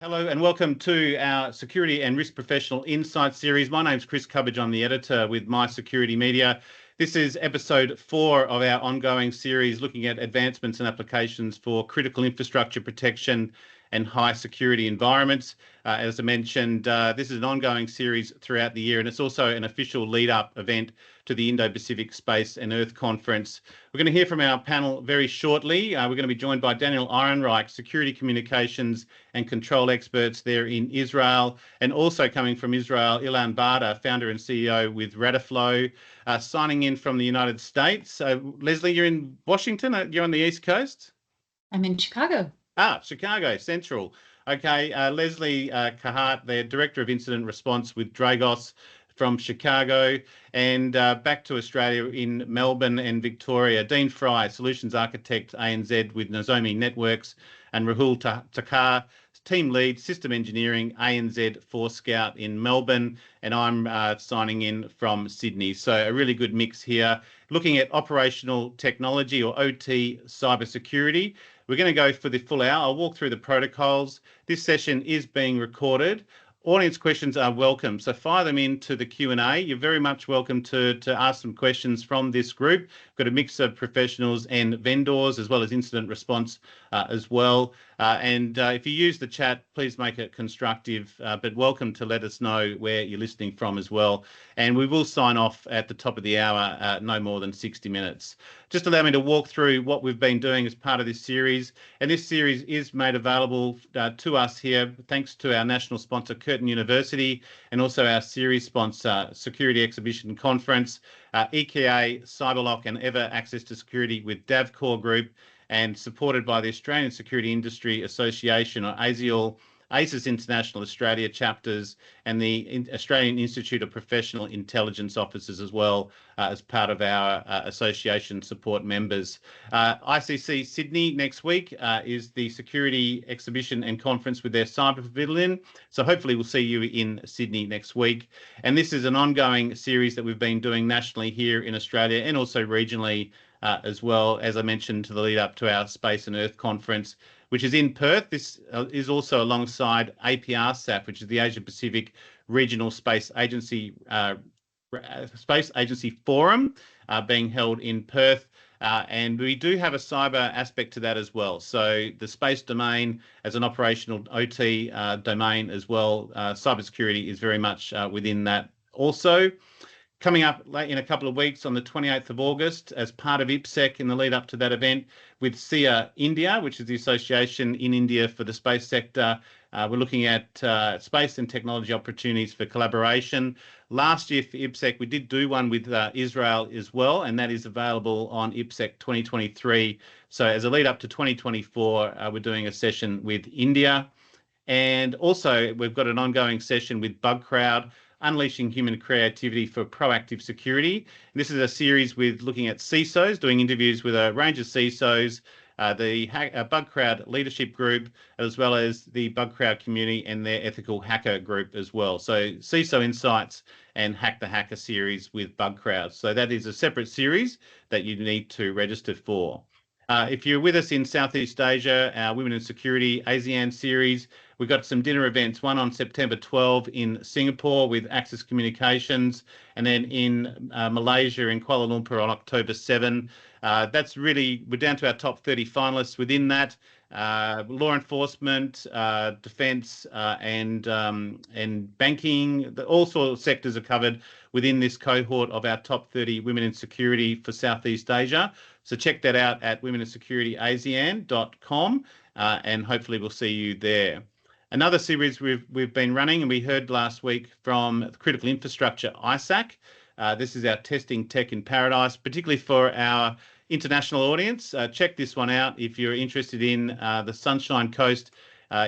Hello and welcome to our Security and Risk Professional Insight series. My name's Chris Cubbage. I'm the editor with MySecurity Media. This is episode 4 of our ongoing series looking at advancements and applications for critical infrastructure protection and high security environments. As I mentioned, this is an ongoing series throughout the year, and it's also an official lead-up event to the Indo-Pacific Space and Earth Conference. We're going to hear from our panel very shortly. We're going to be joined by Daniel Ehrenreich, security communications and control experts there in Israel, and also coming from Israel, Ilan Barda, founder and CEO with Radiflow, signing in from the United States. Lesley, you're in Washington. You're on the East Coast? I'm in Chicago. Chicago, Central. Okay, Lesley Carhart, the Director of Incident Response with Dragos from Chicago, and back to Australia in Melbourne and Victoria. Dean Frye, Solutions Architect ANZ with Nozomi Networks, and Rahul Thakkar, Team Lead, System Engineering, ANZ Forescout in Melbourne, and I'm signing in from Sydney. So a really good mix here, looking at operational technology or OT Cybersecurity. We're going to go for the full hour. I'll walk through the protocols. This session is being recorded. Audience questions are welcome, so fire them into the Q&A. You're very much welcome to ask some questions from this group. We've got a mix of professionals and vendors, as well as incident response as well. And if you use the chat, please make it constructive, but welcome to let us know where you're listening from as well. And we will sign off at the top of the hour, no more than 60 minutes. Just allow me to walk through what we've been doing as part of this series. And this series is made available to us here, thanks to our national sponsor, Curtin University, and also our series sponsor, Security Exhibition Conference, EKA, Cyberlock, and Ever Access to Security with Davcore Group, and supported by the Australian Security Industry Association, or ASIAL, ACES International Australia chapters, and the Australian Institute of Professional Intelligence Officers as well, as part of our association support members. ICC Sydney next week is the Security Exhibition and Conference with their Cyber Pavilion. So hopefully we'll see you in Sydney next week. And this is an ongoing series that we've been doing nationally here in Australia and also regionally as well, as I mentioned, to the lead up to our Space and Earth Conference, which is in Perth. This is also alongside APRSAF, which is the Asia Pacific Regional Space Agency Forum, being held in Perth. And we do have a cyber aspect to that as well. So the space domain as an operational OT domain as well, cybersecurity is very much within that also. Coming up in a couple of weeks on the 28th of August, as part of IPSEC in the lead up to that event with SIA India, which is the association in India for the space sector. We're looking at space and technology opportunities for collaboration. Last year for IPSEC, we did do one with Israel as well, and that is available on IPSEC 2023. So as a lead up to 2024, we're doing a session with India. And also we've got an ongoing session with BugCrowd, Unleashing Human Creativity for Proactive Security. And this is a series with looking at CISOs, doing interviews with a range of CISOs, the BugCrowd leadership group, as well as the BugCrowd community and their ethical hacker group as well. So CISO Insights and Hack the Hacker series with BugCrowd. So that is a separate series that you need to register for. If you're with us in Southeast Asia, our Women in Security ASEAN series, we've got some dinner events, one on September 12 in Singapore with Access Communications, and then in Malaysia in Kuala Lumpur on October 7. That's really, we're down to our top 30 finalists within that. Law enforcement, defence, and banking, all sorts of sectors are covered within this cohort of our top 30 Women in Security for Southeast Asia. So check that out at womenInSecurityASEAN.com, and hopefully we'll see you there. Another series we've been running, and we heard last week from Critical Infrastructure ISAC. This is our Testing Tech in Paradise, particularly for our international audience. Check this one out if you're interested in the Sunshine Coast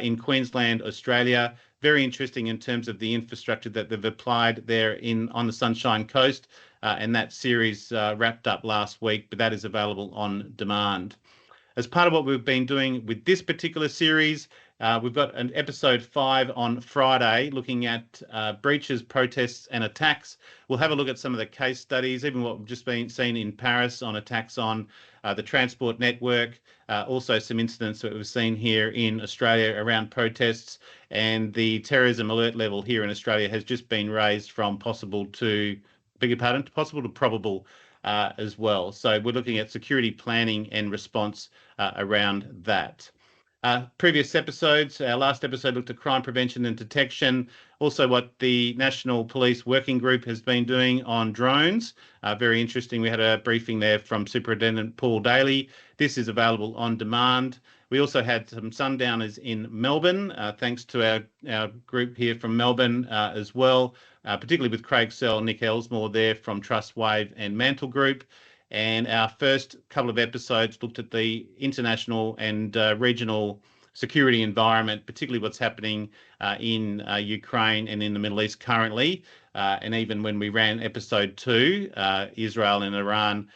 in Queensland, Australia. Very interesting in terms of the infrastructure that they've applied there on the Sunshine Coast. And that series wrapped up last week, but that is available on demand. As part of what we've been doing with this particular series, we've got an episode 5 on Friday looking at breaches, protests and attacks. We'll have a look at some of the case studies, even what we've just been seen in Paris on attacks on the transport network, also some incidents that we've seen here in Australia around protests. and the terrorism alert level here in Australia has just been raised from possible to, beg your pardon, possible to probable as well. So we're looking at security planning and response around that. Previous episodes, our last episode looked at crime prevention and detection, also what the National Police Working Group has been doing on drones. Very interesting. We had a briefing there from Superintendent Paul Daly. This is available on demand. We also had some sundowners in Melbourne, thanks to our group here from Melbourne as well, particularly with Craig Sell, Nick Elsmore there from Trust Wave and Mantle Group. And our first couple of episodes looked at the international and regional security environment, particularly what's happening in Ukraine and in the Middle East currently. And even when we ran episode 2, Israel and Iran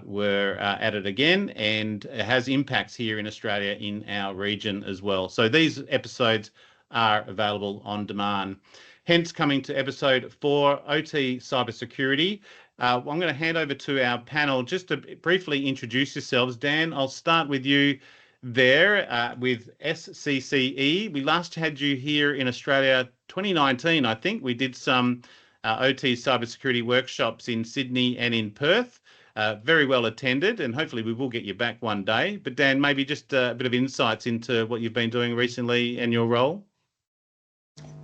were at it again, and it has impacts here in Australia in our region as well. So these episodes are available on demand. Hence, coming to episode 4, OT Cybersecurity. I'm going to hand over to our panel just to briefly introduce yourselves. Dan, I'll start with you there with SCCE. We last had you here in Australia 2019, I think. We did some OT cybersecurity workshops in Sydney and in Perth. Very well attended, and hopefully we will get you back one day. But Dan, maybe just a bit of insights into what you've been doing recently and your role.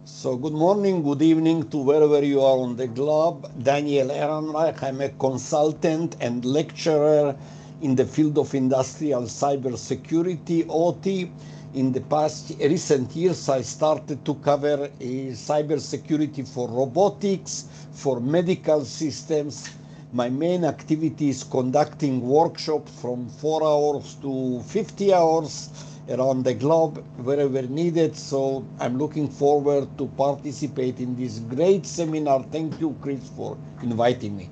So good morning, good evening to wherever you are on the globe. Daniel Ehrenreich, I'm a consultant and lecturer in the field of industrial cybersecurity, OT. In the past recent years, I started to cover cybersecurity for robotics, for medical systems. My main activity is conducting workshops from 4 hours to 50 hours around the globe, wherever needed. So I'm looking forward to participate in this great seminar. Thank you, Chris, for inviting me.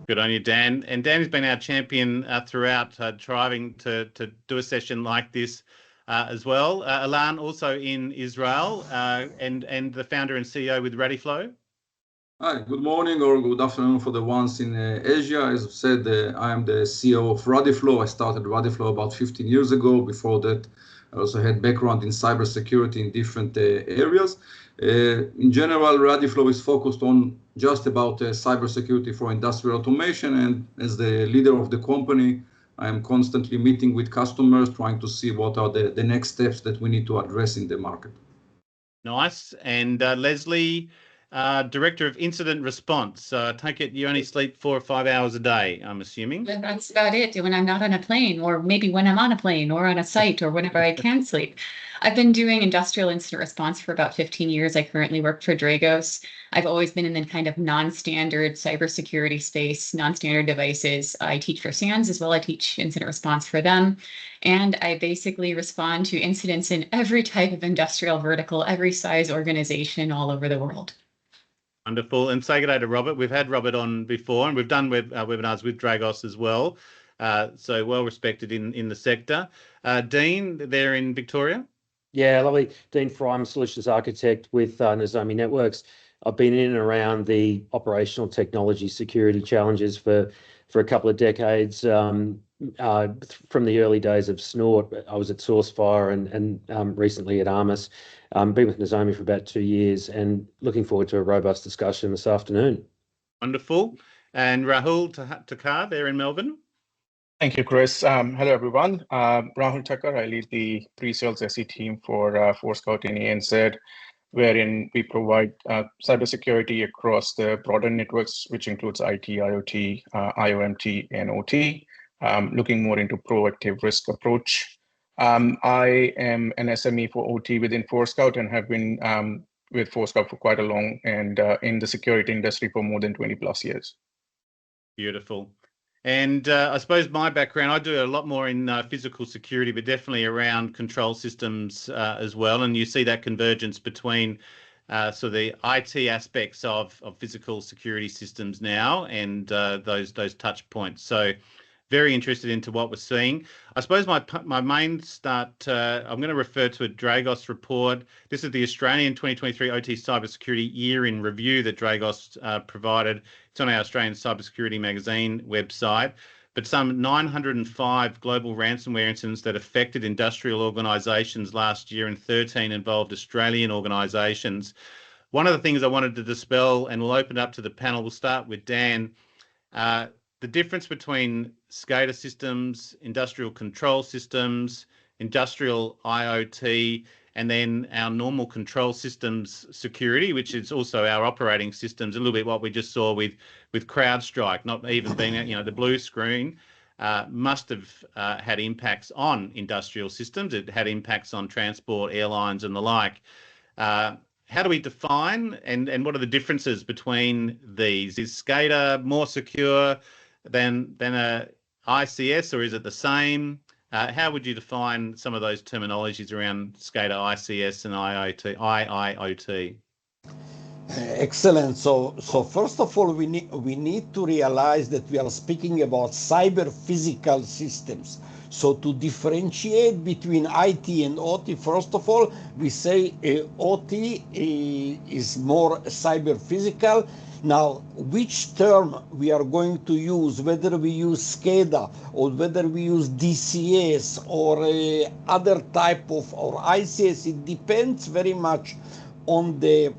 Good on you, Dan. And Dan has been our champion throughout, driving to do a session like this as well. Ilan, also in Israel, and the founder and CEO with Radiflow. Hi, good morning or good afternoon for the ones in Asia. As I said, I am the CEO of Radiflow. I started Radiflow about 15 years ago. Before that, I also had background in cybersecurity in different areas. In general, Radiflow is focused on just about cybersecurity for industrial automation. And as the leader of the company, I am constantly meeting with customers, trying to see what are the next steps that we need to address in the market. Nice. And Lesley, Director of Incident Response. Take it you only sleep 4 or 5 hours a day, I'm assuming. That's about it, when I'm not on a plane, or maybe when I'm on a plane or on a site, or whenever I can sleep. I've been doing industrial incident response for about 15 years. I currently work for Dragos. I've always been in the kind of non-standard cybersecurity space, non-standard devices. I teach for SANS as well. I teach incident response for them. And I basically respond to incidents in every type of industrial vertical, every size organization all over the world. Wonderful. And say good day to Robert. We've had Robert on before, and we've done webinars with Dragos as well. So well respected in the sector. Dean, there in Victoria. Yeah, lovely. Dean Frye, I'm a solutions architect with Nozomi Networks. I've been in and around the operational technology security challenges for a couple of decades. From the early days of Snort, I was at Sourcefire and recently at Armis. Been with Nozomi for about 2 years and looking forward to a robust discussion this afternoon. Wonderful. And Rahul Thakkar there in Melbourne. Thank you, Chris. Hello, everyone. Rahul Thakkar. I lead the pre-sales SE team for Forescout in ANZ, wherein we provide cybersecurity across the broader networks, which includes IT, IoT, IOMT, and OT, looking more into proactive risk approach. I am an SME for OT within Forescout and have been with Forescout for quite a long and in the security industry for more than 20 plus years. Beautiful. And I suppose my background, I do a lot more in physical security, but definitely around control systems as well. And you see that convergence between so the IT aspects of physical security systems now and those touch points. So very interested into what we're seeing. I suppose my main start, I'm going to refer to a Dragos report. This is the Australian 2023 OT Cybersecurity Year in Review that Dragos provided. It's on our Australian Cybersecurity Magazine website. but some 905 global ransomware incidents that affected industrial organisations last year, and 13 involved Australian organisations. One of the things I wanted to dispel, and we'll open up to the panel, we'll start with Dan, the difference between SCADA systems, industrial control systems, industrial IoT, and then our normal control systems security, which is also our operating systems, a little bit what we just saw with CrowdStrike, not even being, the blue screen, must have had impacts on industrial systems. It had impacts on transport, airlines and the like. How do we define and what are the differences between these? Is SCADA more secure than a ICS, or is it the same? How would you define some of those terminologies around SCADA, ICS, and IIoT? Excellent. So first of all, we need to realize that we are speaking about cyber physical systems. So to differentiate between IT and OT, first of all, we say OT is more cyber physical. Now, which term we are going to use, whether we use SCADA or whether we use DCS or other type of, or ICS, it depends very much on the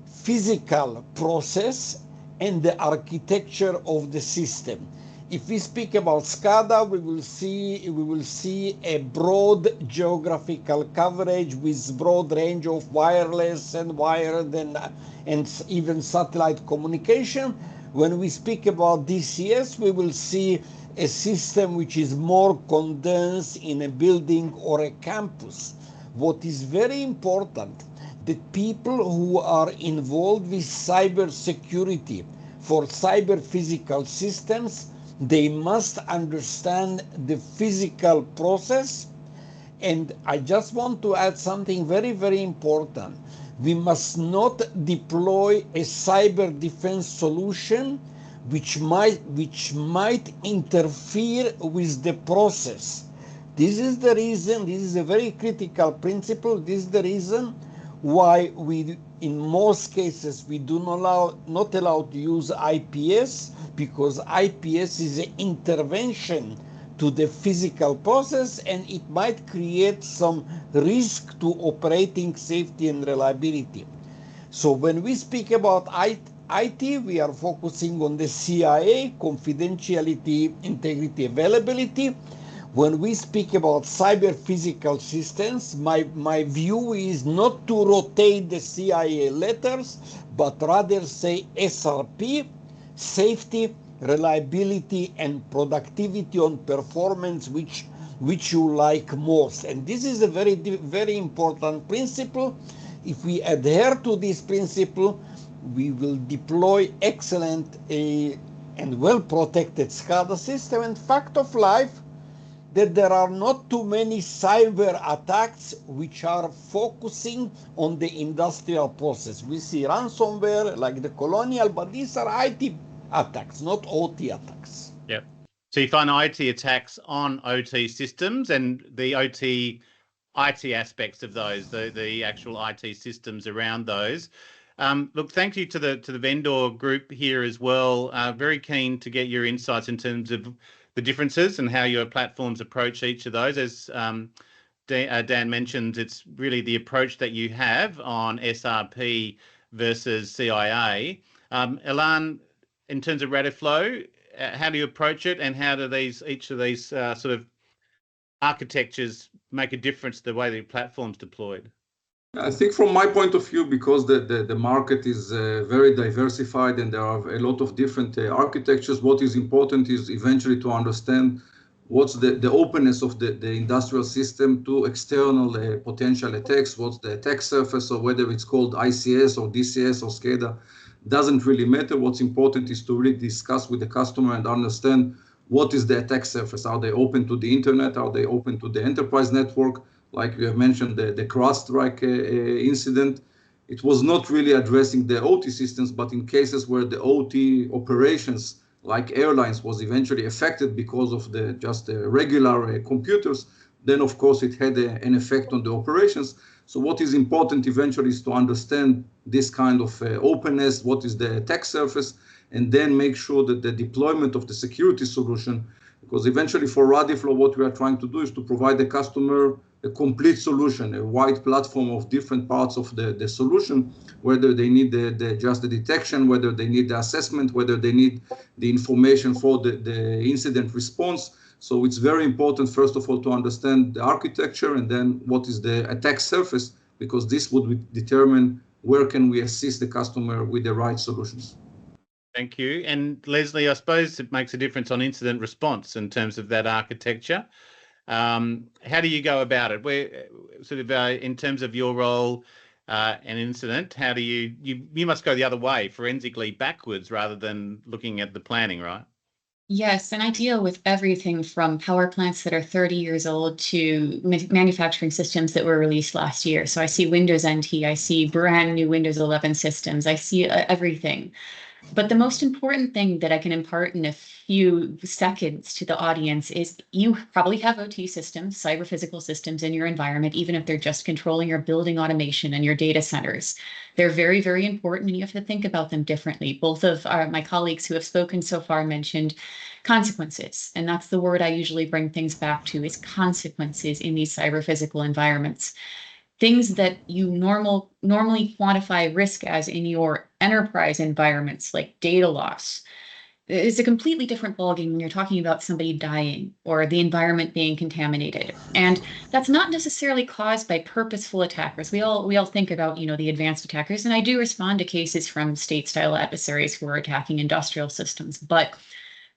physical process and the architecture of the system. If we speak about SCADA, we will see a broad geographical coverage with broad range of wireless and wired and even satellite communication. When we speak about DCS, we will see a system which is more condensed in a building or a campus. What is very important, that people who are involved with cyber security for cyber physical systems, they must understand the physical process. And I just want to add something very, very important. We must not deploy a cyber defense solution which might interfere with the process. This is the reason, this is a very critical principle, this is the reason why we, in most cases, we do not allow to use IPS, because IPS is an intervention to the physical process and it might create some risk to operating safety and reliability. So when we speak about IT, we are focusing on the CIA, confidentiality, integrity, availability. When we speak about cyber physical systems, my view is not to rotate the CIA letters, but rather say SRP, safety, reliability, and productivity on performance, which you like most. And this is a very, very important principle. If we adhere to this principle, we will deploy excellent and well-protected SCADA system. And fact of life, that there are not too many cyber attacks which are focusing on the industrial process. We see ransomware like the Colonial, but these are IT attacks, not OT attacks. Yep. So you find IT attacks on OT systems and the OT IT aspects of those, the actual IT systems around those. Look, thank you to the vendor group here as well. Very keen to get your insights in terms of the differences and how your platforms approach each of those. As Dan mentioned, it's really the approach that you have on SRP versus CIA. Ilan, in terms of Radiflow, how do you approach it, and how do each of these sort of architectures make a difference the way the platform's deployed? I think from my point of view, because the market is very diversified and there are a lot of different architectures, what is important is eventually to understand what's the openness of the industrial system to external potential attacks, what's the attack surface, or whether it's called ICS or DCS or SCADA, doesn't really matter. What's important is to really discuss with the customer and understand what is the attack surface. Are they open to the internet? Are they open to the enterprise network? Like you have mentioned, the CrowdStrike incident, it was not really addressing the OT systems, but in cases where the OT operations, like airlines, was eventually affected because of the regular computers, then of course it had an effect on the operations. So what is important eventually is to understand this kind of openness, what is the attack surface, and then make sure that the deployment of the security solution because eventually for Radiflow, what we are trying to do is to provide the customer a complete solution, a wide platform of different parts of the solution, whether they need just the detection, whether they need the assessment, whether they need the information for the incident response. So it's very important, first of all, to understand the architecture and then what is the attack surface, because this would determine where can we assist the customer with the right solutions. Thank you. And Lesley, I suppose it makes a difference on incident response in terms of that architecture. How do you go about it? Where sort of in terms of your role an incident, how do you must go the other way, forensically backwards rather than looking at the planning, right? Yes, and I deal with everything from power plants that are 30 years old to manufacturing systems that were released last year. So I see Windows NT, I see brand new Windows 11 systems, I see everything. But the most important thing that I can impart in a few seconds to the audience is you probably have OT systems, cyber physical systems in your environment, even if they're just controlling your building automation and your data centers. They're very, very important, and you have to think about them differently. Both of my colleagues who have spoken so far mentioned consequences, and that's the word I usually bring things back to, is consequences in these cyber physical environments. Things that you normally quantify risk as in your enterprise environments, like data loss. It's a completely different ballgame when you're talking about somebody dying or the environment being contaminated. And that's not necessarily caused by purposeful attackers. We all think about, the advanced attackers, and I do respond to cases from state-style adversaries who are attacking industrial systems, but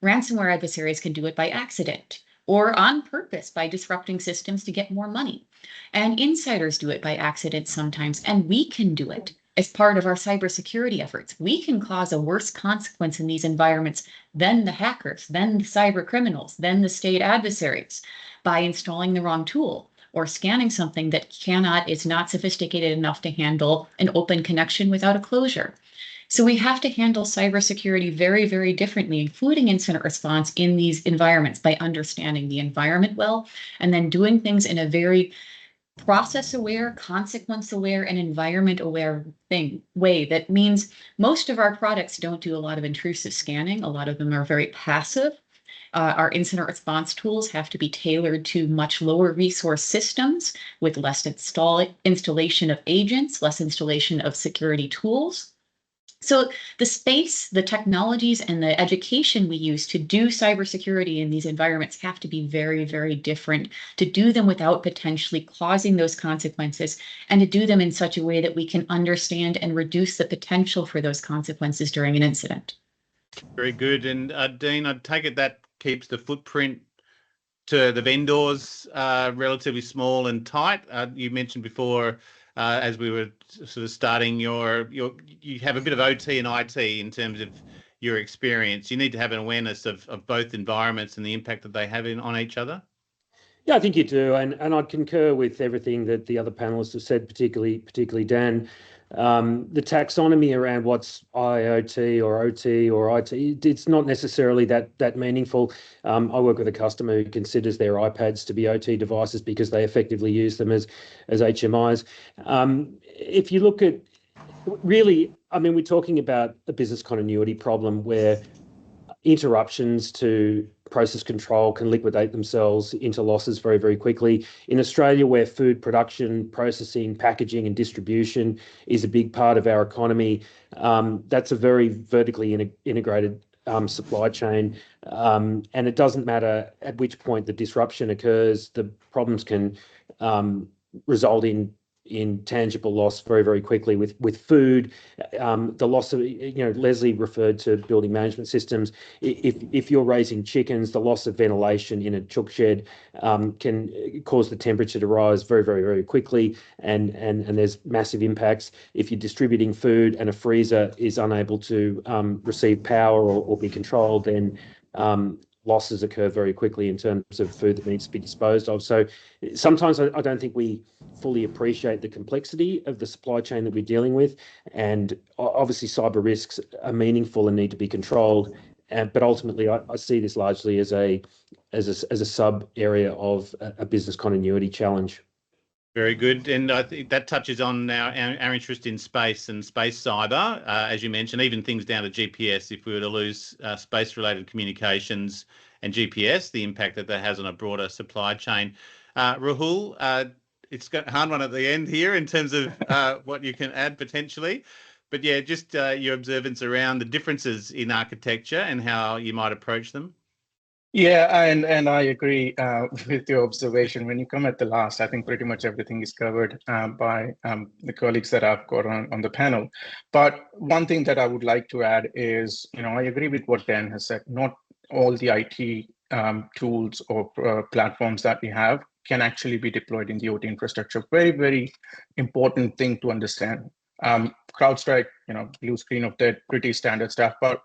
ransomware adversaries can do it by accident or on purpose by disrupting systems to get more money. And insiders do it by accident sometimes, and we can do it as part of our cybersecurity efforts. We can cause a worse consequence in these environments than the hackers, than the cyber criminals, than the state adversaries by installing the wrong tool or scanning something that is not sophisticated enough to handle an open connection without a closure. So we have to handle cybersecurity very, very differently, including incident response in these environments, by understanding the environment well, and then doing things in a very process-aware, consequence-aware, and environment-aware way. That means most of our products don't do a lot of intrusive scanning. A lot of them are very passive. Our incident response tools have to be tailored to much lower resource systems with less installation of agents, less installation of security tools. So the space, the technologies, and the education we use to do cybersecurity in these environments have to be very, very different, to do them without potentially causing those consequences, and to do them in such a way that we can understand and reduce the potential for those consequences during an incident. Very good. And Dean, I take it that keeps the footprint to the vendors relatively small and tight. You mentioned before, as we were sort of starting, you have a bit of OT and IT in terms of your experience. You need to have an awareness of both environments and the impact that they have on each other. Yeah, I think you do, and I'd concur with everything that the other panelists have said, particularly Dan. The taxonomy around what's IoT or OT or IT, it's not necessarily that meaningful. I work with a customer who considers their iPads to be OT devices because they effectively use them as HMIs. If you look at, really, I mean, we're talking about a business continuity problem where interruptions to process control can liquidate themselves into losses very, very quickly. In Australia, where food production, processing, packaging and distribution is a big part of our economy, that's a very vertically integrated supply chain. And it doesn't matter at which point the disruption occurs, the problems can result in tangible loss very, very quickly. With food, the loss of, Lesley referred to building management systems. If you're raising chickens, the loss of ventilation in a chook shed can cause the temperature to rise very, very, very quickly, and there's massive impacts. If you're distributing food and a freezer is unable to receive power or be controlled, then losses occur very quickly in terms of food that needs to be disposed of. So sometimes I don't think we fully appreciate the complexity of the supply chain that we're dealing with. And obviously cyber risks are meaningful and need to be controlled. But ultimately, I see this largely as a sub area of a business continuity challenge. Very good. And I think that touches on our interest in space and space cyber, as you mentioned, even things down to GPS. If we were to lose space-related communications and GPS, the impact that has on a broader supply chain. Rahul, it's got a hard one at the end here in terms of what you can add potentially. But yeah, just your observance around the differences in architecture and how you might approach them. Yeah, and I agree with your observation. When you come at the last, I think pretty much everything is covered by the colleagues that I've got on the panel. But one thing that I would like to add is, I agree with what Dan has said. Not all the IT tools or platforms that we have can actually be deployed in the OT infrastructure. Very, very important thing to understand. CrowdStrike, blue screen of death, pretty standard stuff, but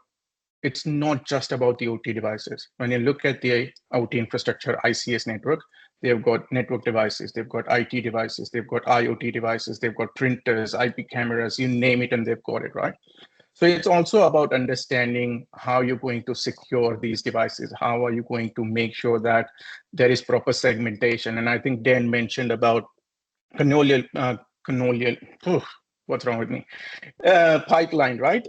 it's not just about the OT devices. When you look at the OT infrastructure, ICS network, they've got network devices, they've got IT devices, they've got IoT devices, they've got printers, IP cameras, you name it, and they've got it, right? So it's also about understanding how you're going to secure these devices. How are you going to make sure that there is proper segmentation? And I think Dan mentioned about what's wrong with me? Pipeline, right?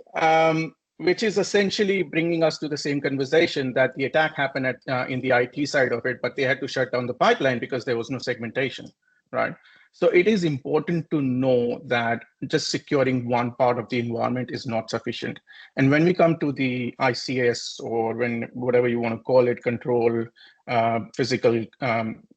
Which is essentially bringing us to the same conversation that the attack happened in the IT side of it, but they had to shut down the pipeline because there was no segmentation, right? So it is important to know that just securing one part of the environment is not sufficient. And when we come to the ICS or whatever you want to call it, control, physical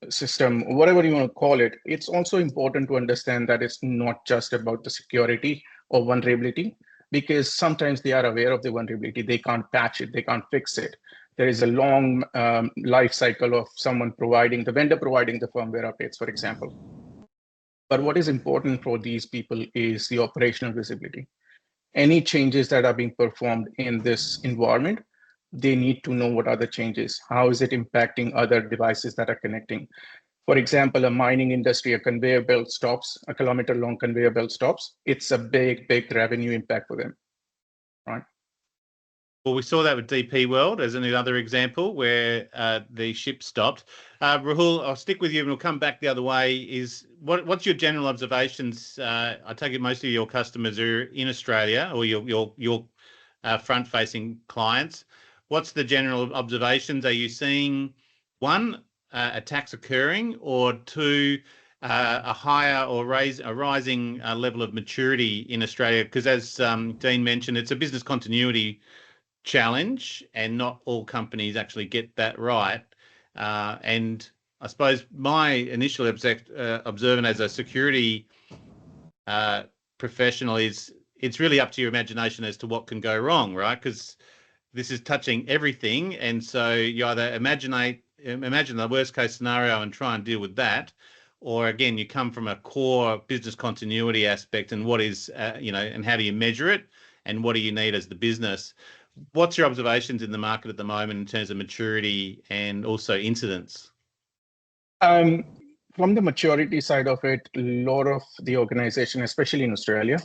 system, whatever you want to call it, it's also important to understand that it's not just about the security or vulnerability, because sometimes they are aware of the vulnerability, they can't patch it, they can't fix it. There is a long life cycle of the vendor providing the firmware updates, for example. But what is important for these people is the operational visibility. Any changes that are being performed in this environment, they need to know what are the changes. How is it impacting other devices that are connecting? For example, a mining industry, a conveyor belt stops, a kilometer-long conveyor belt stops. It's a big, big revenue impact for them, right? Well, we saw that with DP World as another example where the ship stopped. Rahul, I'll stick with you and we'll come back the other way. What's your general observations? I take it most of your customers are in Australia or your front-facing clients. What's the general observations? Are you seeing, one, attacks occurring, or two, a higher or a rising level of maturity in Australia? Because as Dean mentioned, it's a business continuity challenge and not all companies actually get that right. And I suppose my initial observation as a security professional is it's really up to your imagination as to what can go wrong, right? Because this is touching everything. And so you either imagine the worst case scenario and try and deal with that, or again, you come from a core business continuity aspect and what is, and how do you measure it and what do you need as the business? What's your observations in the market at the moment in terms of maturity and also incidents? From the maturity side of it, a lot of the organization, especially in Australia,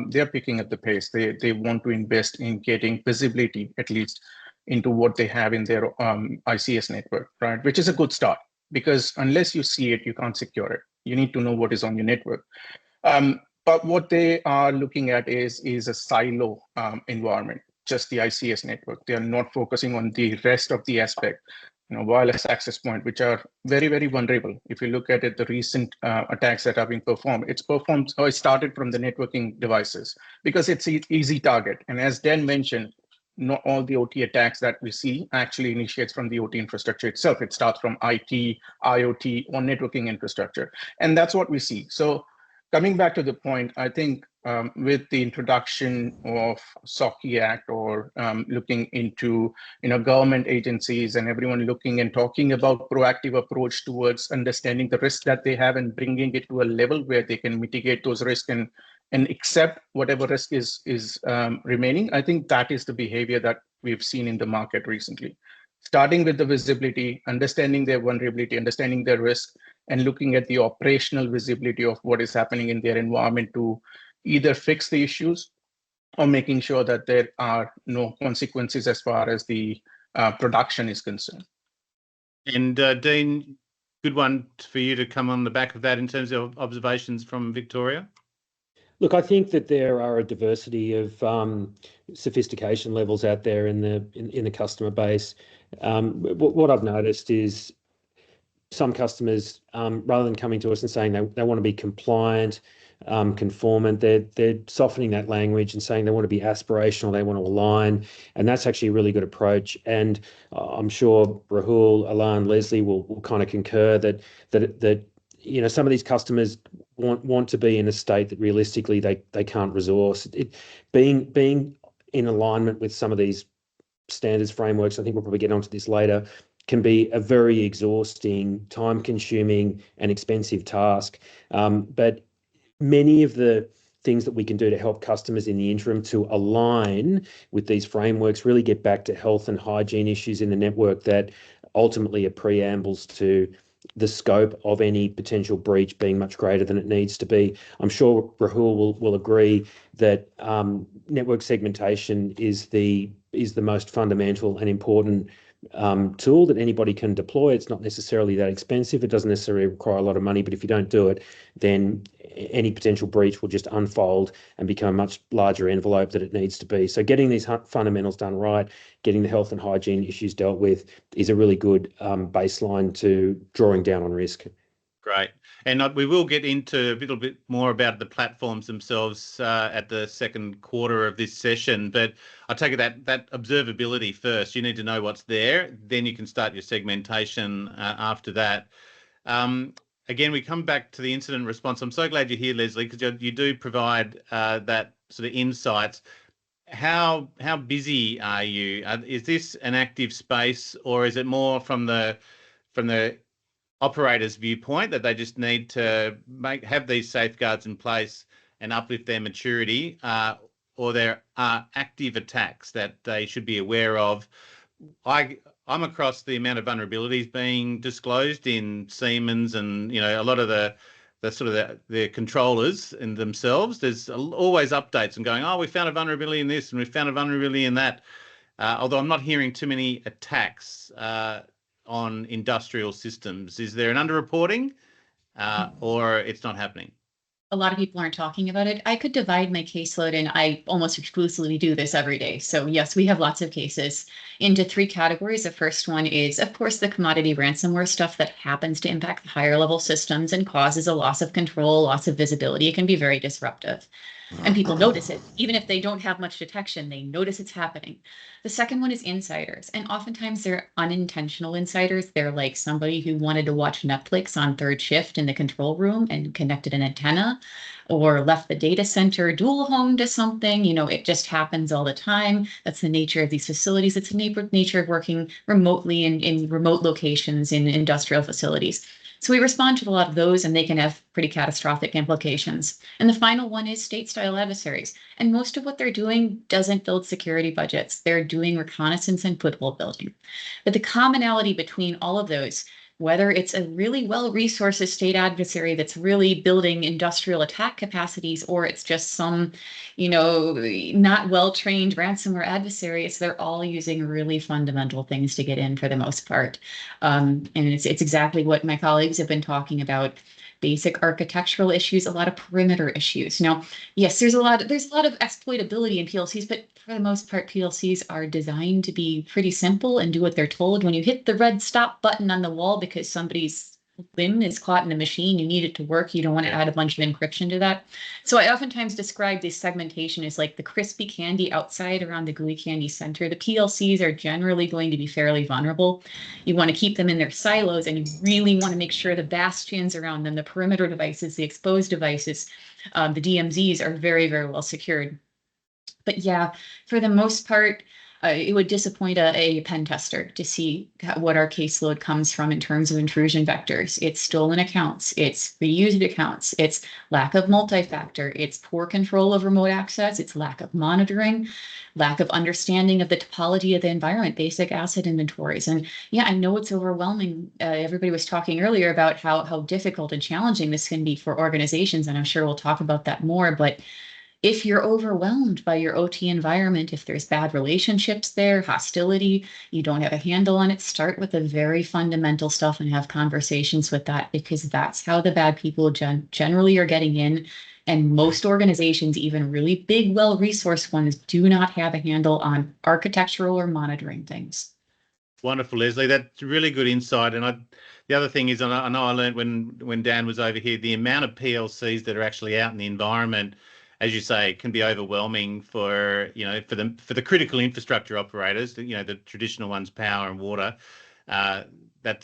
they're picking up the pace. They want to invest in getting visibility, at least, into what they have in their ICS network, right? Which is a good start, because unless you see it, you can't secure it. You need to know what is on your network. But what they are looking at is a silo environment, just the ICS network. They are not focusing on the rest of the aspect. Wireless access point, which are very, very vulnerable. If you look at it, the recent attacks that are being performed, it started from the networking devices because it's an easy target. And as Dan mentioned, not all the OT attacks that we see actually initiates from the OT infrastructure itself. It starts from IT, IoT, or networking infrastructure. And that's what we see. So coming back to the point, I think with the introduction of SOCI Act or looking into government agencies and everyone looking and talking about proactive approach towards understanding the risk that they have and bringing it to a level where they can mitigate those risks and accept whatever risk is remaining, I think that is the behavior that we've seen in the market recently. Starting with the visibility, understanding their vulnerability, understanding their risk, and looking at the operational visibility of what is happening in their environment to either fix the issues or making sure that there are no consequences as far as the production is concerned. And Dean, good one for you to come on the back of that in terms of observations from Victoria. Look, I think that there are a diversity of sophistication levels out there in the customer base. What I've noticed is some customers, rather than coming to us and saying they want to be compliant, conformant, they're softening that language and saying they want to be aspirational, they want to align, and that's actually a really good approach. And I'm sure Rahul, Ilan, Lesley will kind of concur that some of these customers want to be in a state that realistically they can't resource. Being in alignment with some of these standards frameworks, I think we'll probably get onto this later, can be a very exhausting, time-consuming and expensive task. But many of the things that we can do to help customers in the interim to align with these frameworks really get back to health and hygiene issues in the network that ultimately are preambles to the scope of any potential breach being much greater than it needs to be. I'm sure Rahul will agree that network segmentation is the most fundamental and important tool that anybody can deploy. It's not necessarily that expensive. It doesn't necessarily require a lot of money, but if you don't do it, then any potential breach will just unfold and become a much larger envelope that it needs to be. So getting these fundamentals done right, getting the health and hygiene issues dealt with is a really good baseline to drawing down on risk. Great. And we will get into a little bit more about the platforms themselves at the second quarter of this session. But I take it that observability first. You need to know what's there. Then you can start your segmentation after that. Again, we come back to the incident response. I'm so glad you're here, Lesley, because you do provide that sort of insights. How busy are you? Is this an active space, or is it more from the operator's viewpoint that they just need to have these safeguards in place and uplift their maturity, or there are active attacks that they should be aware of? I'm across the amount of vulnerabilities being disclosed in Siemens and a lot of the controllers in themselves. There's always updates and going, oh, we found a vulnerability in this and we found a vulnerability in that. Although I'm not hearing too many attacks on industrial systems. Is there an underreporting or it's not happening? A lot of people aren't talking about it. I could divide my caseload, and I almost exclusively do this every day. So yes, we have lots of cases into 3 categories. The first one is, of course, the commodity ransomware stuff that happens to impact the higher level systems and causes a loss of control, loss of visibility. It can be very disruptive. And people notice it. Even if they don't have much detection, they notice it's happening. The second one is insiders. And oftentimes they're unintentional insiders. They're like somebody who wanted to watch Netflix on third shift in the control room and connected an antenna, or left the data center dual home to something. It just happens all the time. That's the nature of these facilities. It's the nature of working remotely in remote locations in industrial facilities. So we respond to a lot of those, and they can have pretty catastrophic implications. And the final one is state-style adversaries. And most of what they're doing doesn't build security budgets. They're doing reconnaissance and foothold building. But the commonality between all of those, whether it's a really well-resourced state adversary that's really building industrial attack capacities, or it's just some, not well-trained ransomware adversary, they're all using really fundamental things to get in for the most part. And it's exactly what my colleagues have been talking about. Basic architectural issues, a lot of perimeter issues. Now, yes, there's a lot of exploitability in PLCs, but for the most part, PLCs are designed to be pretty simple and do what they're told. When you hit the red stop button on the wall because somebody's LIN is caught in the machine, you need it to work. You don't want to add a bunch of encryption to that. So I oftentimes describe this segmentation as like the crispy candy outside around the gooey candy center. The PLCs are generally going to be fairly vulnerable. You want to keep them in their silos, and you really want to make sure the bastions around them, the perimeter devices, the exposed devices, the DMZs are very, very well secured. But yeah, for the most part, it would disappoint a pen tester to see what our caseload comes from in terms of intrusion vectors. It's stolen accounts, it's reused accounts, it's lack of multi-factor, it's poor control of remote access, it's lack of monitoring, lack of understanding of the topology of the environment, basic asset inventories. And yeah, I know it's overwhelming. Everybody was talking earlier about how difficult and challenging this can be for organizations, and I'm sure we'll talk about that more. But if you're overwhelmed by your OT environment, if there's bad relationships there, hostility, you don't have a handle on it, start with the very fundamental stuff and have conversations with that, because that's how the bad people generally are getting in. And most organizations, even really big, well-resourced ones, do not have a handle on architectural or monitoring things. Wonderful, Lesley. That's really good insight. And the other thing is, I know I learned when Dan was over here, the amount of PLCs that are actually out in the environment, as you say, can be overwhelming for the critical infrastructure operators. The traditional ones, power and water.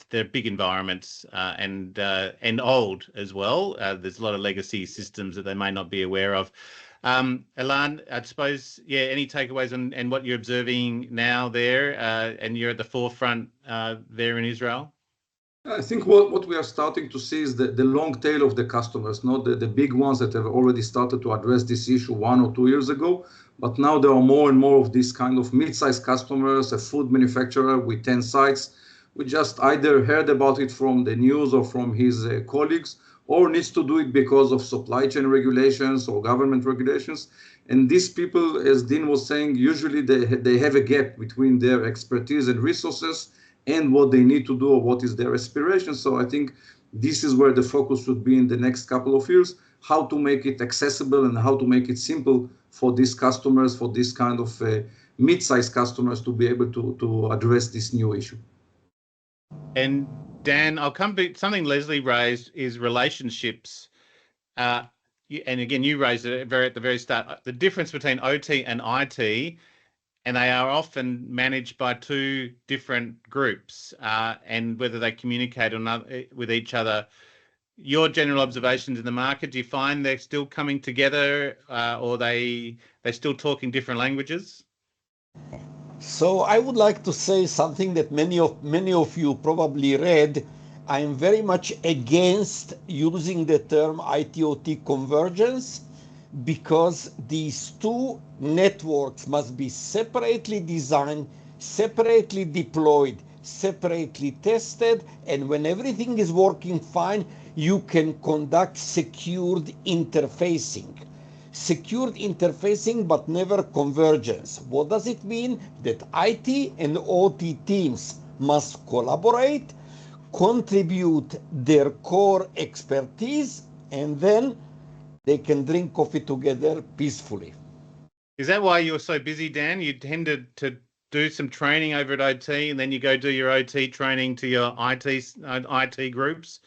They're big environments and old as well. There's a lot of legacy systems that they may not be aware of. Ilan, I suppose, any takeaways on what you're observing now there, and you're at the forefront there in Israel? I think what we are starting to see is the long tail of the customers, not the big ones that have already started to address this issue 1 or 2 years ago. But now there are more and more of these kind of mid-sized customers, a food manufacturer with 10 sites. We just either heard about it from the news or from his colleagues, or needs to do it because of supply chain regulations or government regulations. And these people, as Dean was saying, usually they have a gap between their expertise and resources and what they need to do or what is their aspiration. So I think this is where the focus should be in the next couple of years, how to make it accessible and how to make it simple for these customers, for this kind of mid-sized customers to be able to address this new issue. And Dan, I'll come to something Lesley raised is relationships. And again, you raised it at the very start, the difference between OT and IT, and they are often managed by two different groups, and whether they communicate or not with each other. Your general observations in the market, do you find they're still coming together, or they're still talking different languages? So I would like to say something that many of you probably read. I am very much against using the term IIoT convergence, because these two networks must be separately designed, separately deployed, separately tested, and when everything is working fine, you can conduct secured interfacing. Secured interfacing, but never convergence. What does it mean? That IT and OT teams must collaborate, contribute their core expertise, and then they can drink coffee together peacefully. Is that why you're so busy, Dan? You tended to do some training over at OT, and then you go do your OT training to your IT groups.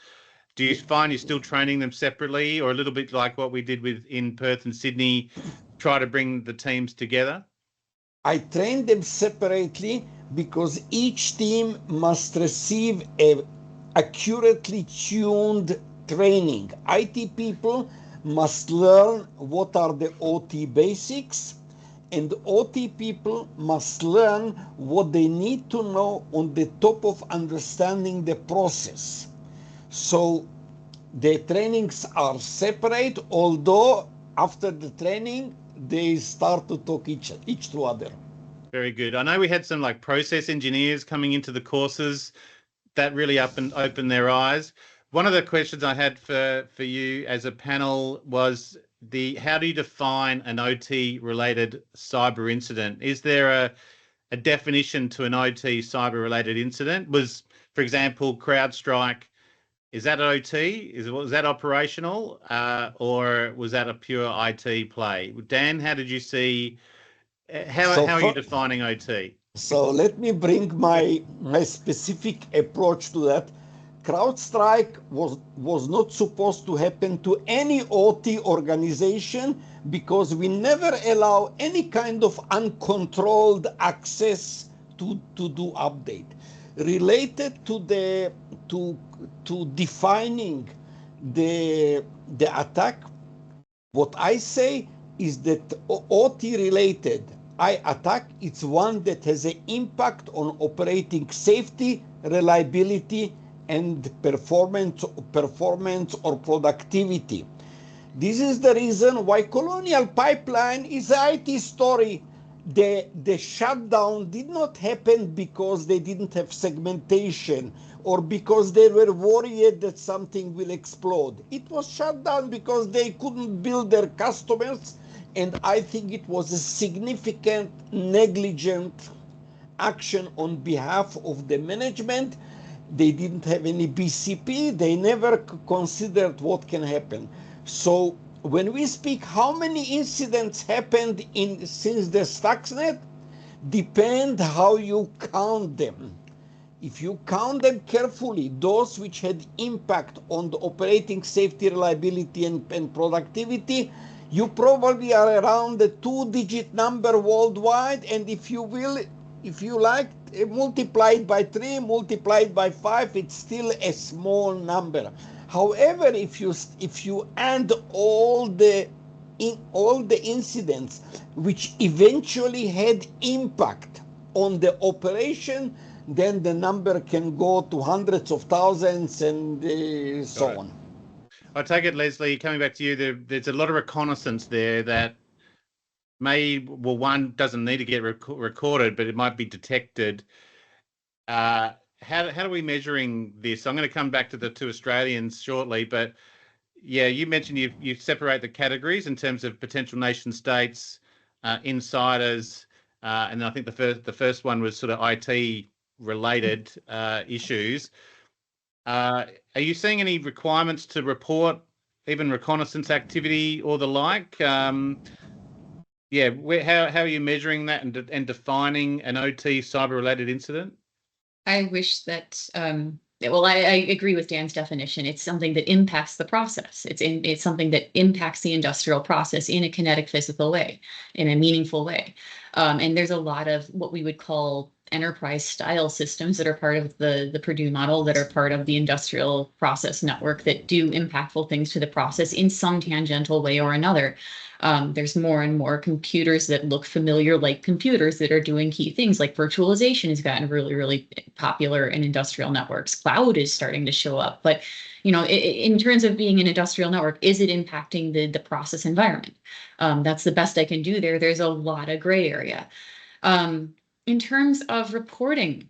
Do you find you're still training them separately, or a little bit like what we did in Perth and Sydney, try to bring the teams together? I train them separately because each team must receive a accurately tuned training. IT people must learn what are the OT basics, and OT people must learn what they need to know on the top of understanding the process. So the trainings are separate, although after the training, they start to talk each to other. Very good. I know we had some like process engineers coming into the courses that really opened their eyes. One of the questions I had for you as a panel was how do you define an OT related cyber incident? Is there a definition to an OT cyber related incident? Was, for example, CrowdStrike, is that OT? Was that operational, or was that a pure IT play? Dan, how did you see? How are you defining OT? So let me bring my specific approach to that. CrowdStrike was not supposed to happen to any OT organization, because we never allow any kind of uncontrolled access to do update. Related to defining the attack, what I say is that OT related attack, it's one that has an impact on operating safety, reliability, and performance or productivity. This is the reason why Colonial Pipeline is an IT story. The shutdown did not happen because they didn't have segmentation or because they were worried that something will explode. It was shut down because they couldn't build their customers, and I think it was a significant negligent action on behalf of the management. They didn't have any BCP. They never considered what can happen. So when we speak how many incidents happened since the Stuxnet, depend how you count them. If you count them carefully, those which had impact on the operating safety, reliability, and productivity, you probably are around the 2-digit number worldwide. And if you like, multiply it by 3, multiply it by 5, it's still a small number. However, if you add all the incidents which eventually had impact on the operation, then the number can go to hundreds of thousands and so on. I take it, Lesley, coming back to you, there's a lot of reconnaissance there that one doesn't need to get recorded, but it might be detected. How are we measuring this? I'm going to come back to the two Australians shortly, but yeah, you mentioned you separate the categories in terms of potential nation states, insiders, and I think the first one was sort of IT related issues. Are you seeing any requirements to report even reconnaissance activity or the like? How are you measuring that and defining an OT cyber related incident? I wish that I agree with Dan's definition. It's something that impacts the process. It's something that impacts the industrial process in a kinetic, physical way, in a meaningful way. And there's a lot of what we would call enterprise style systems that are part of the Purdue model, that are part of the industrial process network, that do impactful things to the process in some tangential way or another. There's more and more computers that look familiar like computers that are doing key things, like virtualization has gotten really, really popular in industrial networks. Cloud is starting to show up. But, in terms of being an industrial network, is it impacting the process environment? That's the best I can do there. There's a lot of gray area. In terms of reporting,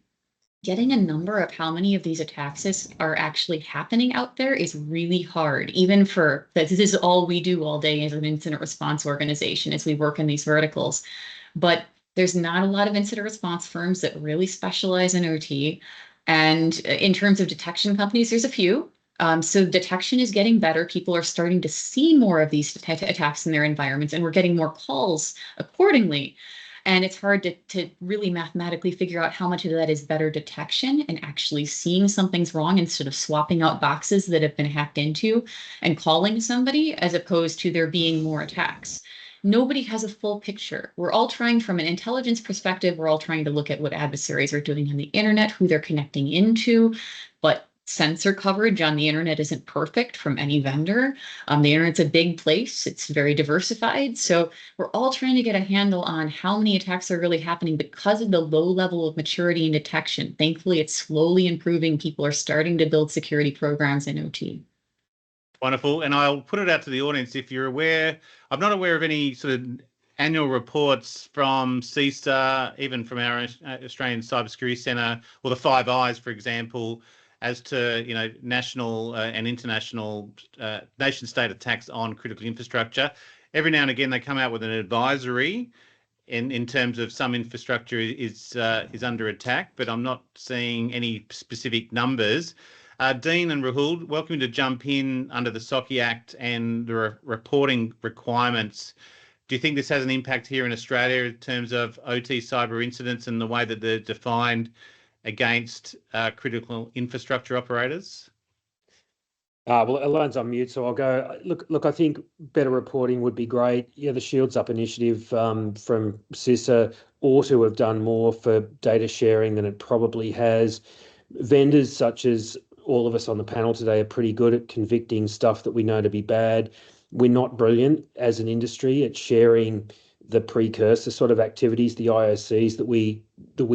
getting a number of how many of these attacks are actually happening out there is really hard, even for this is all we do all day as an incident response organization as we work in these verticals. But there's not a lot of incident response firms that really specialize in OT. And in terms of detection companies, there's a few. So detection is getting better. People are starting to see more of these attacks in their environments, and we're getting more calls accordingly. And it's hard to really mathematically figure out how much of that is better detection and actually seeing something's wrong instead of swapping out boxes that have been hacked into and calling somebody, as opposed to there being more attacks. Nobody has a full picture. We're all trying, from an intelligence perspective, we're all trying to look at what adversaries are doing on the internet, who they're connecting into, but sensor coverage on the internet isn't perfect from any vendor. The internet's a big place. It's very diversified. So we're all trying to get a handle on how many attacks are really happening because of the low level of maturity and detection. Thankfully, it's slowly improving. People are starting to build security programs in OT. Wonderful. And I'll put it out to the audience. If you're aware, I'm not aware of any sort of annual reports from CISA, even from our Australian Cybersecurity Centre, or the Five Eyes, for example, as to national and international nation-state attacks on critical infrastructure. Every now and again, they come out with an advisory in terms of some infrastructure is under attack, but I'm not seeing any specific numbers. Dean and Rahul, welcome to jump in under the SOCI Act and the reporting requirements. Do you think this has an impact here in Australia in terms of OT cyber incidents and the way that they're defined against critical infrastructure operators? Well, Ilan's on mute, so I'll go. Look, I think better reporting would be great. Yeah, the Shields Up initiative from CISA ought to have done more for data sharing than it probably has. Vendors such as all of us on the panel today are pretty good at convicting stuff that we know to be bad. We're not brilliant as an industry at sharing the precursor sort of activities, the IOCs that we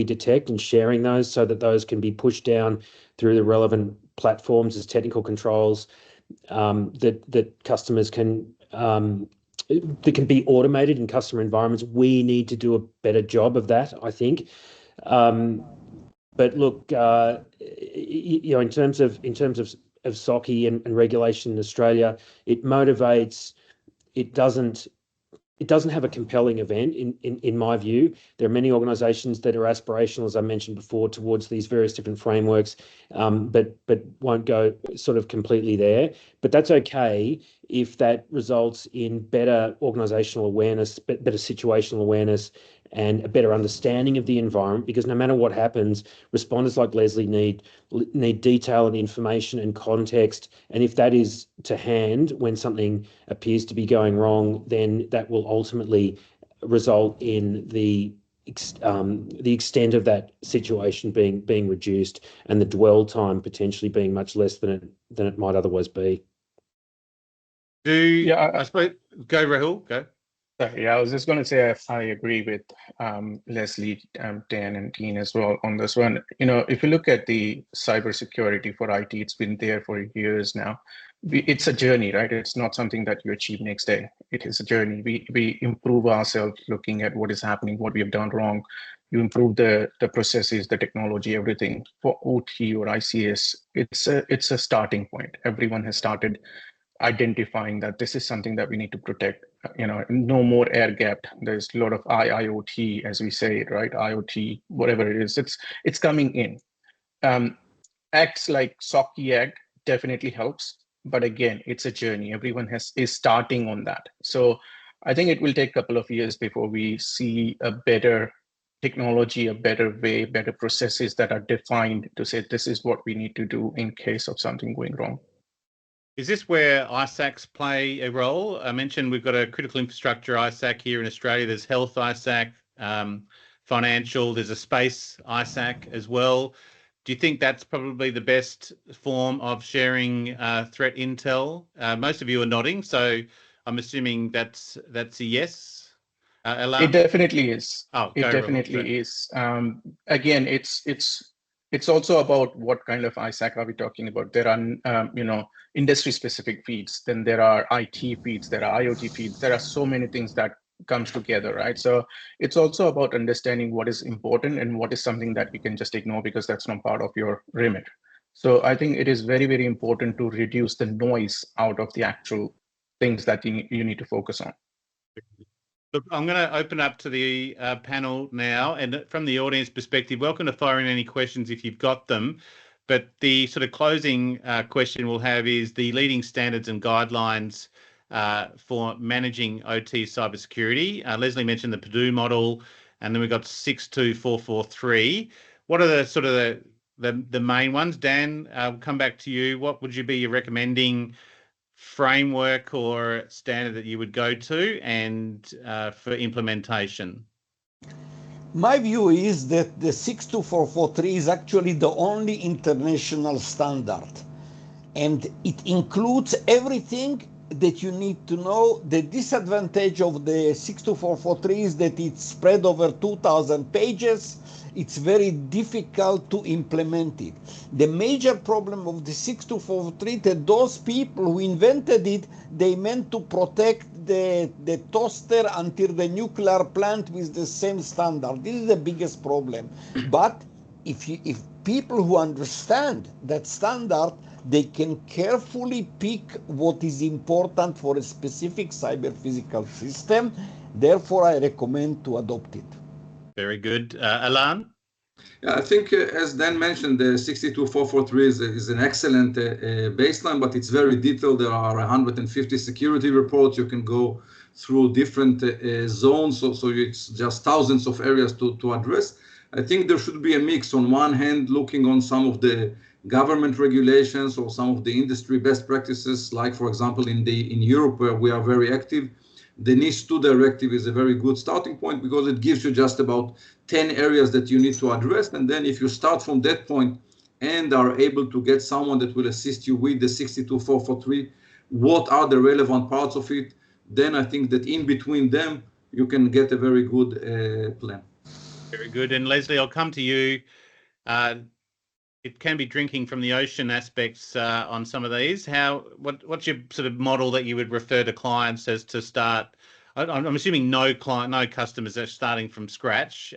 detect, and sharing those so that those can be pushed down through the relevant platforms as technical controls that customers can that can be automated in customer environments. We need to do a better job of that, I think. But look, in terms of SOCI and regulation in Australia, it motivates. It doesn't it doesn't have a compelling event in my view. There are many organizations that are aspirational, as I mentioned before, towards these various different frameworks, but won't go sort of completely there. But that's okay if that results in better organizational awareness, better situational awareness, and a better understanding of the environment, because no matter what happens, responders like Lesley need detail and information and context. And if that is to hand when something appears to be going wrong, then that will ultimately result in the extent of that situation being reduced, and the dwell time potentially being much less than it might otherwise be. I suppose, go Rahul, go. Sorry, I was just going to say I agree with Lesley, Dan, and Dean as well on this one. If you look at the cybersecurity for IT, it's been there for years now. It's a journey, right? It's not something that you achieve next day. It is a journey. We improve ourselves looking at what is happening, what we have done wrong. You improve the processes, the technology, everything. For OT or ICS, it's a starting point. Everyone has started identifying that this is something that we need to protect. No more air gap. There's a lot of IIoT, as we say it, right? IoT, whatever it is, it's coming in. Acts like SOC Act definitely helps, but again, it's a journey. Everyone is starting on that. So I think it will take a couple of years before we see a better technology, a better way, better processes that are defined to say this is what we need to do in case of something going wrong. Is this where ISACs play a role? I mentioned we've got a critical infrastructure ISAC here in Australia. There's health ISAC, financial, there's a space ISAC as well. Do you think that's probably the best form of sharing threat intel? Most of you are nodding, so I'm assuming that's a yes. Ilan? It definitely is. Oh, it definitely is. Again, it's also about what kind of ISAC are we talking about. There are, industry-specific feeds. Then there are IT feeds. There are IoT feeds. There are so many things that comes together, right? So it's also about understanding what is important and what is something that you can just ignore because that's not part of your remit. So I think it is very, very important to reduce the noise out of the actual things that you need to focus on. Look, I'm going to open up to the panel now, and from the audience perspective, welcome to fire in any questions if you've got them. But the sort of closing question we'll have is the leading standards and guidelines for managing OT cybersecurity. Lesley mentioned the Purdue model, and then we've got 62443. What are the sort of the main ones? Dan, I'll come back to you. What would you be recommending framework or standard that you would go to and for implementation? My view is that the 62443 is actually the only international standard, and it includes everything that you need to know. The disadvantage of the 62443 is that it's spread over 2,000 pages. It's very difficult to implement it. The major problem of the 62443 that those people who invented it, they meant to protect the toaster until the nuclear plant with the same standard. This is the biggest problem. But if people who understand that standard, they can carefully pick what is important for a specific cyber-physical system. Therefore, I recommend to adopt it. Very good. Ilan? Yeah, I think, as Dan mentioned, the 62443 is an excellent baseline, but it's very detailed. There are 150 security reports. You can go through different zones, so it's just thousands of areas to address. I think there should be a mix. On one hand, looking on some of the government regulations or some of the industry best practices, like, for example, in Europe, where we are very active. The NIS2 directive is a very good starting point because it gives you just about 10 areas that you need to address. And then if you start from that point and are able to get someone that will assist you with the 62443, what are the relevant parts of it, then I think that in between them, you can get a very good plan. Very good. And Lesley, I'll come to you. It can be drinking from the ocean aspects on some of these. What's your sort of model that you would refer to clients as to start? I'm assuming no customers are starting from scratch,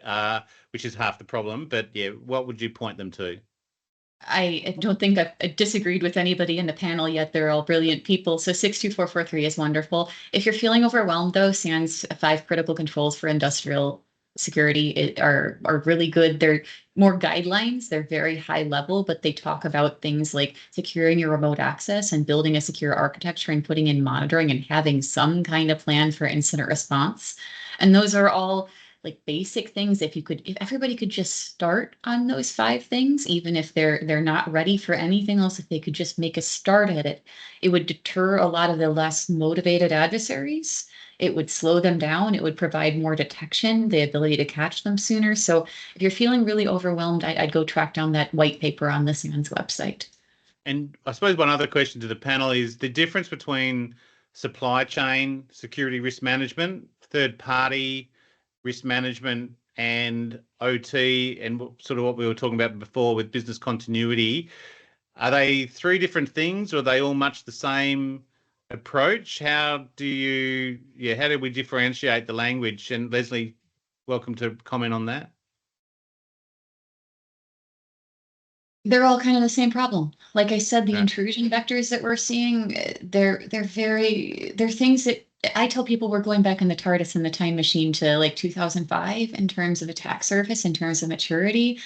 which is half the problem. But yeah, what would you point them to? I don't think I've disagreed with anybody in the panel yet. They're all brilliant people. So 62443 is wonderful. If you're feeling overwhelmed, though, SAN's 5 critical controls for industrial security are really good. They're more guidelines. They're very high level, but they talk about things like securing your remote access and building a secure architecture and putting in monitoring and having some kind of plan for incident response. And those are all like basic things. If everybody could just start on those 5 things, even if they're not ready for anything else, if they could just make a start at it, it would deter a lot of the less motivated adversaries. It would slow them down. It would provide more detection, the ability to catch them sooner. So if you're feeling really overwhelmed, I'd go track down that white paper on the SANS website. And I suppose one other question to the panel is the difference between supply chain security risk management, third party risk management, and OT, and sort of what we were talking about before with business continuity. Are they 3 different things, or are they all much the same approach? How do we differentiate the language? And Lesley, welcome to comment on that. They're all kind of the same problem. Like I said, the intrusion vectors that we're seeing, they're things that I tell people we're going back in the TARDIS in the time machine to like 2005 in terms of attack surface, in terms of maturity.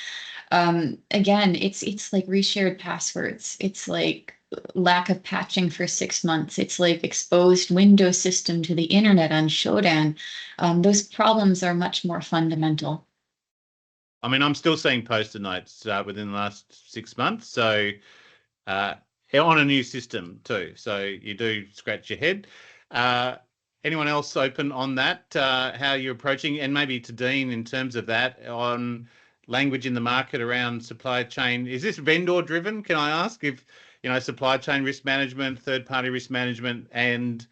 Again, it's like reshared passwords. It's like lack of patching for 6 months. It's like exposed Windows system to the internet on Shodan. Those problems are much more fundamental. I mean, I'm still seeing post-it notes within the last 6 months. So on a new system too. So you do scratch your head. Anyone else open on that, how you're approaching, and maybe to Dean in terms of that, on language in the market around supply chain? Is this vendor driven? Can I ask if, supply chain risk management, third party risk management, and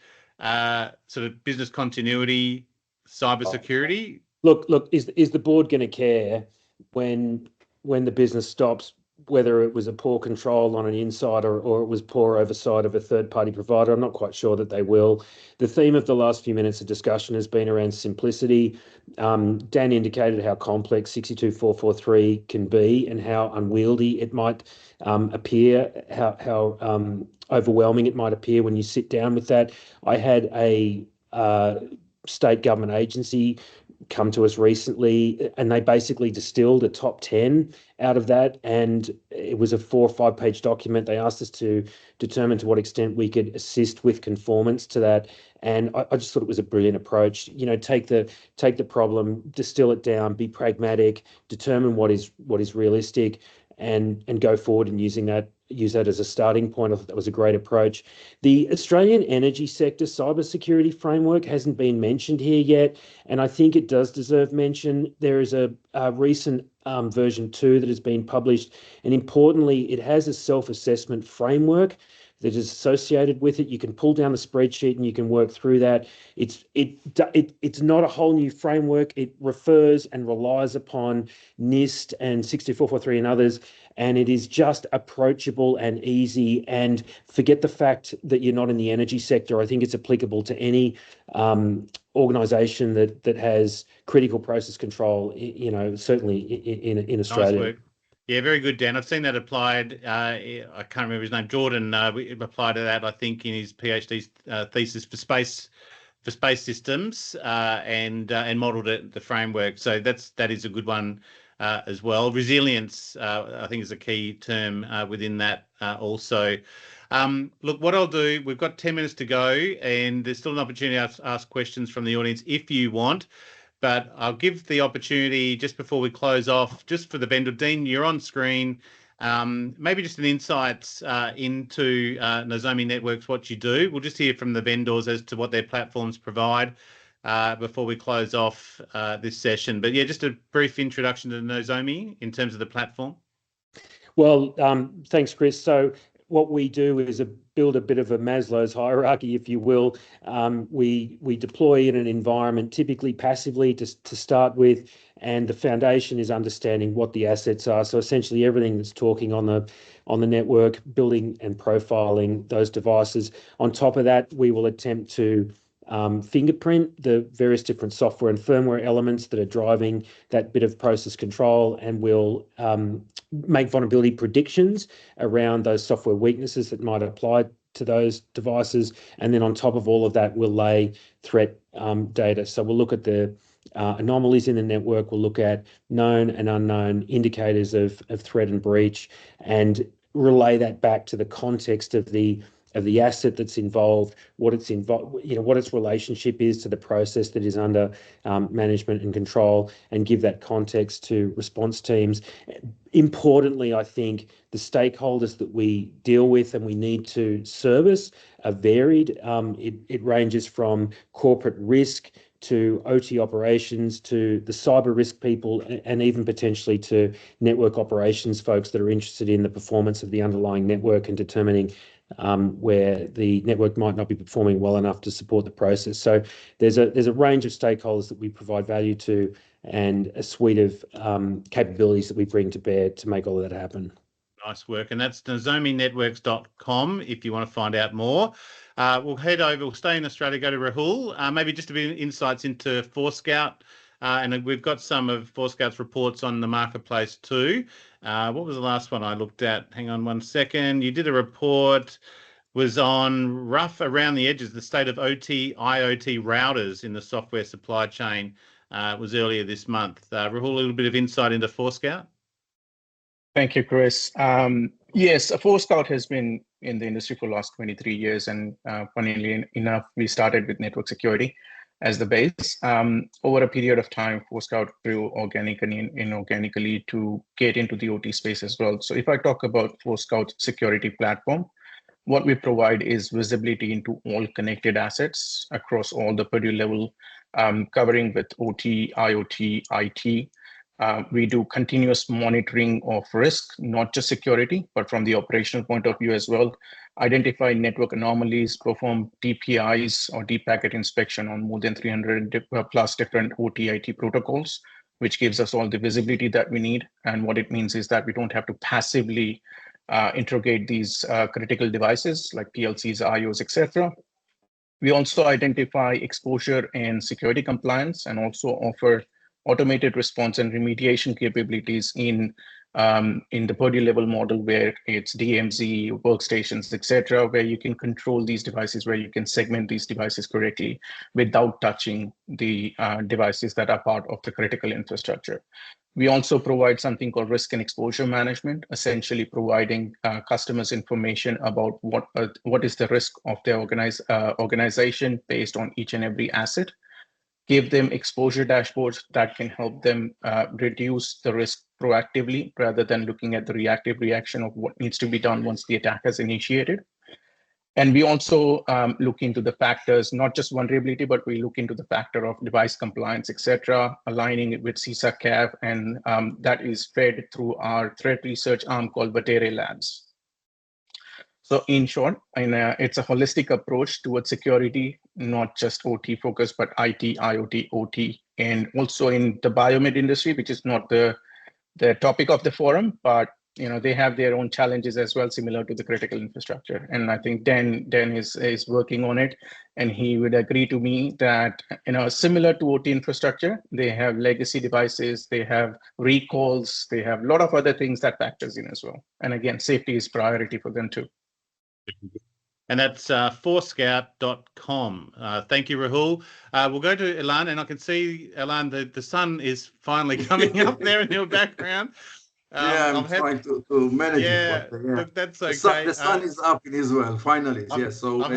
sort of business continuity, cybersecurity? Look, is the board going to care when the business stops, whether it was a poor control on an insider or it was poor oversight of a third-party provider? I'm not quite sure that they will. The theme of the last few minutes of discussion has been around simplicity. Dan indicated how complex 62443 can be and how unwieldy it might appear, how overwhelming it might appear when you sit down with that. I had a state government agency come to us recently, and they basically distilled a top 10 out of that, and it was a 4 or 5 page document. They asked us to determine to what extent we could assist with conformance to that, and I just thought it was a brilliant approach. Take the problem, distill it down, be pragmatic, determine what is realistic, and go forward and use that as a starting point. I thought that was a great approach. The Australian energy sector cybersecurity framework hasn't been mentioned here yet, and I think it does deserve mention. There is a recent version 2 that has been published, and importantly, it has a self-assessment framework that is associated with it. You can pull down the spreadsheet and you can work through that. It's not a whole new framework. It refers and relies upon NIST and 62443 and others, and it is just approachable and easy. And forget the fact that you're not in the energy sector. I think it's applicable to any organisation that has critical process control. Certainly in Australia. Nice work. Yeah, very good, Dan. I've seen that applied. I can't remember his name. Jordan applied to that, I think, in his PhD thesis for space systems, and modelled it, the framework. So that is a good one as well. Resilience, I think, is a key term within that also. Look, what I'll do, we've got 10 minutes to go, and there's still an opportunity to ask questions from the audience if you want. But I'll give the opportunity just before we close off, just for the vendor. Dean, you're on screen. Maybe just an insights into Nozomi Networks, what you do. We'll just hear from the vendors as to what their platforms provide before we close off this session. But yeah, just a brief introduction to Nozomi in terms of the platform. Well, thanks, Chris. So what we do is build a bit of a Maslow's hierarchy, if you will. We deploy in an environment, typically passively to start with, and the foundation is understanding what the assets are. So essentially everything that's talking on the network, building and profiling those devices. On top of that, we will attempt to fingerprint the various different software and firmware elements that are driving that bit of process control, and will make vulnerability predictions around those software weaknesses that might apply to those devices. And then on top of all of that, we'll lay threat data. So we'll look at the anomalies in the network, we'll look at known and unknown indicators of threat and breach, and relay that back to the context of the asset that's involved, what its what its relationship is to the process that is under management and control, and give that context to response teams. Importantly, I think the stakeholders that we deal with and we need to service are varied. It ranges from corporate risk to OT operations, to the cyber risk people, and even potentially to network operations folks that are interested in the performance of the underlying network and determining where the network might not be performing well enough to support the process. So there's a range of stakeholders that we provide value to, and a suite of capabilities that we bring to bear to make all of that happen. Nice work. And that's nozominetworks.com if you want to find out more. We'll head over, we'll stay in Australia, go to Rahul, maybe just a bit of insights into Forescout. And we've got some of Forescout's reports on the marketplace too. What was the last one I looked at? Hang on one second. You did a report, was on rough around the edges, the state of OT, IoT routers in the software supply chain. It was earlier this month. Rahul, a little bit of insight into Forescout. Thank you, Chris. Yes, Forescout has been in the industry for the last 23 years, and funnily enough, we started with network security as the base. Over a period of time, Forescout grew organically and inorganically to get into the OT space as well. So if I talk about Forescout security platform, what we provide is visibility into all connected assets across all the Purdue level, covering with OT, IoT, IT. We do continuous monitoring of risk, not just security, but from the operational point of view as well. Identify network anomalies, perform DPIs or deep packet inspection on more than 300 plus different OT IT protocols, which gives us all the visibility that we need. And what it means is that we don't have to passively interrogate these critical devices like PLCs, IOs, etc. We also identify exposure and security compliance, and also offer automated response and remediation capabilities in the Purdue level model, where it's DMZ, workstations, etc., where you can control these devices, where you can segment these devices correctly without touching the devices that are part of the critical infrastructure. We also provide something called risk and exposure management, essentially providing customers information about what is the risk of their organization based on each and every asset. Give them exposure dashboards that can help them reduce the risk proactively, rather than looking at the reactive reaction of what needs to be done once the attack has initiated. And we also look into the factors, not just vulnerability, but we look into the factor of device compliance, etc., aligning it with CISA CAV, and that is fed through our threat research arm called Batere Labs. So in short, it's a holistic approach towards security, not just OT focused, but IT, IoT, OT, and also in the biomed industry, which is not the topic of the forum, but they have their own challenges as well, similar to the critical infrastructure. And I think Dan is working on it, and he would agree to me that similar to OT infrastructure, they have legacy devices, they have recalls, they have a lot of other things that factors in as well. And again, safety is priority for them too. And that's forescout.com. Thank you, Rahul. We'll go to Ilan, and I can see, Ilan, the sun is finally coming up there in your background. I'm trying to manage it. But, look, that's okay. The sun is up in Israel, finally. So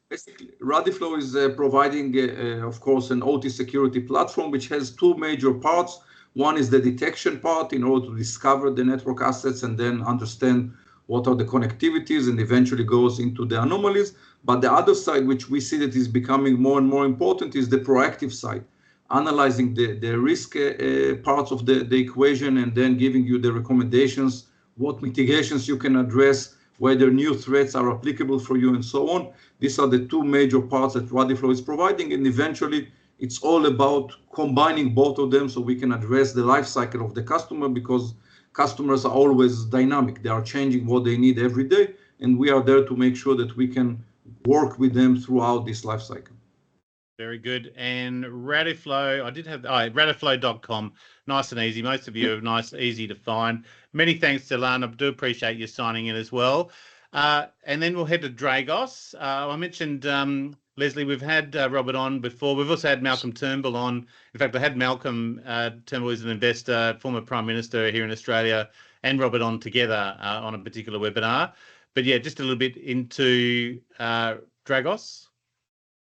basically, Radiflow is providing, of course, an OT security platform, which has two major parts. One is the detection part, in order to discover the network assets and then understand what are the connectivities, and eventually goes into the anomalies. But the other side, which we see that is becoming more and more important, is the proactive side, analyzing the risk parts of the equation, and then giving you the recommendations, what mitigations you can address, whether new threats are applicable for you, and so on. These are the two major parts that Radiflow is providing, and eventually it's all about combining both of them so we can address the life cycle of the customer, because customers are always dynamic. They are changing what they need every day, and we are there to make sure that we can work with them throughout this life cycle. Very good. And Radiflow, I did have radiflow.com, nice and easy. Most of you are nice, easy to find. Many thanks to Ilan. I do appreciate you signing in as well. And then we'll head to Dragos. I mentioned, Lesley, we've had Robert on before. We've also had Malcolm Turnbull on. In fact, I had Malcolm Turnbull, who's an investor, former Prime Minister here in Australia, and Robert on together on a particular webinar. But yeah, just a little bit into Dragos.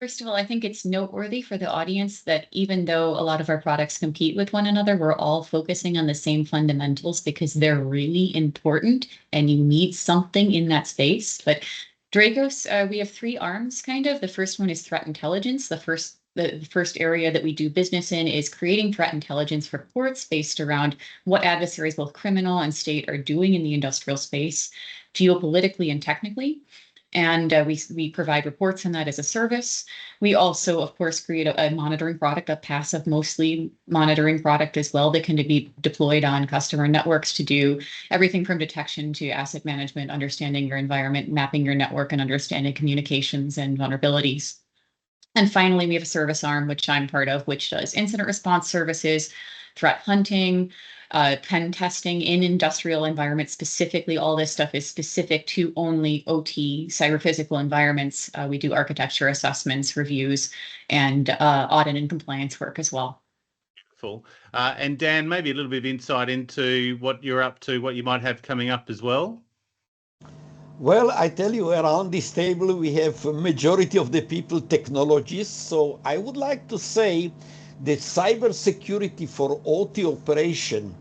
First of all, I think it's noteworthy for the audience that even though a lot of our products compete with one another, we're all focusing on the same fundamentals because they're really important and you need something in that space. But Dragos, we have three arms, kind of. The first one is threat intelligence. The first area that we do business in is creating threat intelligence reports based around what adversaries, both criminal and state, are doing in the industrial space, geopolitically and technically. And we provide reports on that as a service. We also, of course, create a monitoring product, a passive, mostly monitoring product as well that can be deployed on customer networks to do everything from detection to asset management, understanding your environment, mapping your network, and understanding communications and vulnerabilities. And finally, we have a service arm, which I'm part of, which does incident response services, threat hunting, pen testing in industrial environments. Specifically, all this stuff is specific to only OT cyber-physical environments. We do architecture assessments, reviews, and audit and compliance work as well. Beautiful. And Dan, maybe a little bit of insight into what you're up to, what you might have coming up as well. Well, I tell you, around this table, we have a majority of the people technologists. So I would like to say that cybersecurity for OT operation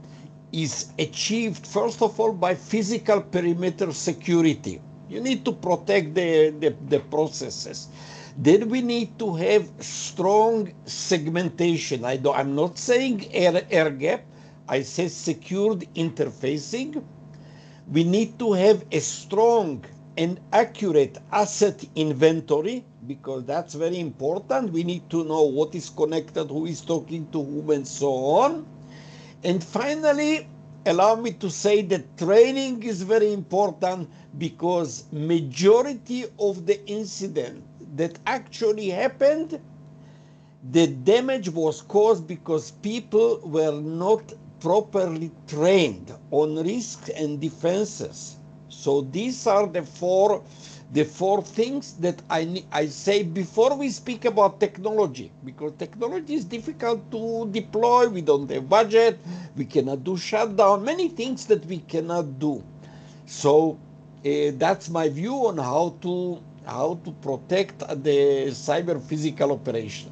is achieved, first of all, by physical perimeter security. You need to protect the processes. Then we need to have strong segmentation. I'm not saying air gap. I say secured interfacing. We need to have a strong and accurate asset inventory, because that's very important. We need to know what is connected, who is talking to whom, and so on. And finally, allow me to say that training is very important, because majority of the incident that actually happened, the damage was caused because people were not properly trained on risks and defenses. So these are the four things that I say before we speak about technology, because technology is difficult to deploy. We don't have budget. We cannot do shutdown, many things that we cannot do. So that's my view on how to protect the cyber physical operation.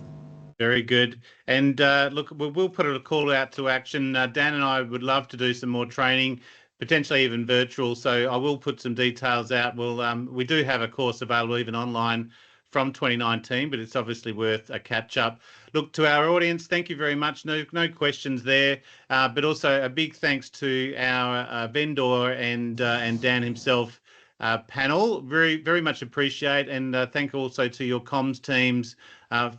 Very good. And look, we'll put a call out to action. Dan and I would love to do some more training, potentially even virtual. So I will put some details out. We do have a course available even online from 2019, but it's obviously worth a catch up. Look, to our audience, thank you very much. No questions there, but also a big thanks to our vendor and Dan himself panel. Very much appreciate, and thank also to your comms teams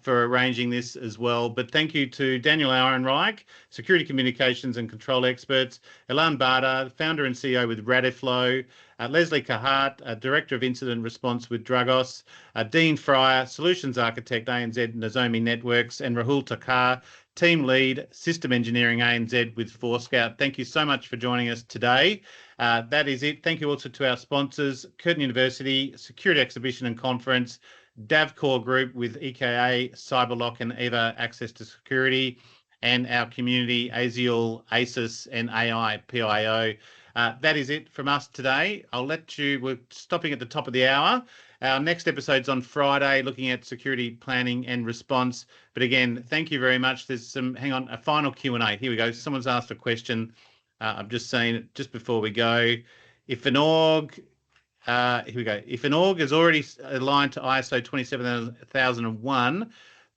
for arranging this as well. But thank you to Daniel Ehrenreich, Security Communications and Control Experts, Ilan Barda, Founder and CEO with Radiflow, Lesley Carhart, Director of Incident Response with Dragos, Dean Frye, Solutions Architect ANZ Nozomi Networks, and Rahul Thakkar, Team Lead, System Engineering ANZ with Forescout. Thank you so much for joining us today. That is it. Thank you also to our sponsors, Curtin University, Security Exhibition and Conference, DavCore Group with EKA, Cyberlock and EVA Access to Security, and our community, Aziel, ASIS and AI, PIO. That is it from us today. We're stopping at the top of the hour. Our next episode's on Friday, looking at security planning and response. But again, thank you very much. There's a final Q&A. Here we go. Someone's asked a question. I've just seen it just before we go. If an org is already aligned to ISO 27001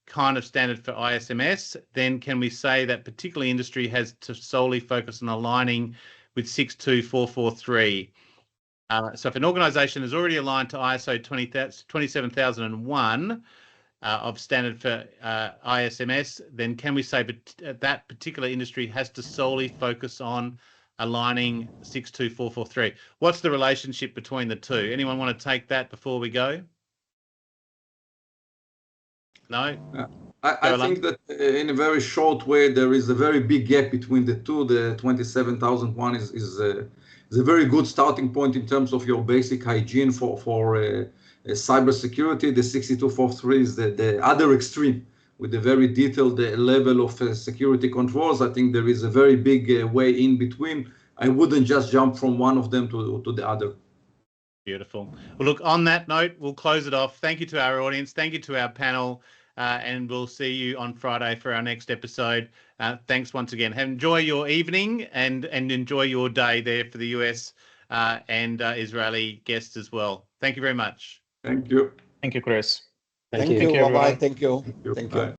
kind of standard for ISMS, then can we say that particular industry has to solely focus on aligning with 62443? So if an organisation is already aligned to ISO 27001 of standard for ISMS, then can we say that particular industry has to solely focus on aligning 62443? What's the relationship between the two? Anyone want to take that before we go? No? I think that in a very short way, there is a very big gap between the two. The 27,001 is a very good starting point in terms of your basic hygiene for cybersecurity. The 6243 is the other extreme with a very detailed level of security controls. I think there is a very big way in between. I wouldn't just jump from one of them to the other. Beautiful. Well, look, on that note, we'll close it off. Thank you to our audience. Thank you to our panel. And we'll see you on Friday for our next episode. Thanks once again. Enjoy your evening and enjoy your day there for the US and Israeli guests as well. Thank you very much. Thank you. Thank you, Chris. Thank you. Bye-bye. everyone. Thank you. Thank you. Bye.